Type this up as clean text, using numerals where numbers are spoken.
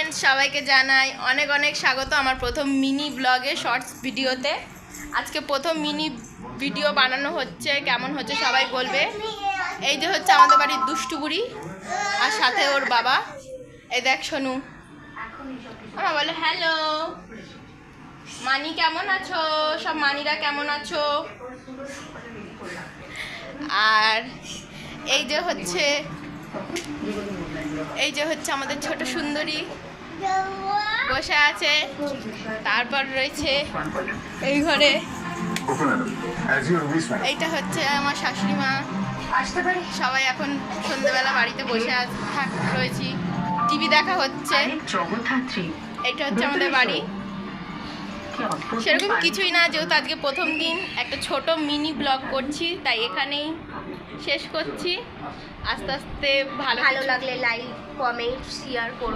Friends, সবাইকে জানাই অনেক অনেক স্বাগত আমার প্রথম মিনি ব্লগে শর্টস ভিডিওতে। আজকে প্রথম মিনি ভিডিও বানানো হচ্ছে, কেমন হচ্ছে সবাই বলবে। এই যে হচ্ছে আমাদের বাড়ির দুষ্টু বুড়ি, আর সাথে ওর বাবা। এই দেখ সোনু, আমার বলে হ্যালো। মানি কেমন আছো? সব মানিরা কেমন আছো? আর এই যে হচ্ছে আমাদের ছোট সুন্দরী বসে আছে। তারপর রয়েছে এই ঘরে, এইটা হচ্ছে আমার শাশুড়ি মা। সবাই এখন সন্ধ্যেবেলা বাড়িতে বসে রয়েছি, টিভি দেখা হচ্ছে। এইটা হচ্ছে আমাদের বাড়ি। সেরকম কিছুই না, যেহেতু আজকে প্রথম দিন একটা ছোট মিনি ব্লগ করছি, তাই এখানেই শেষ করছি। আস্তে আস্তে ভালো লাগলে লাইক, কমেন্ট, শেয়ার করো।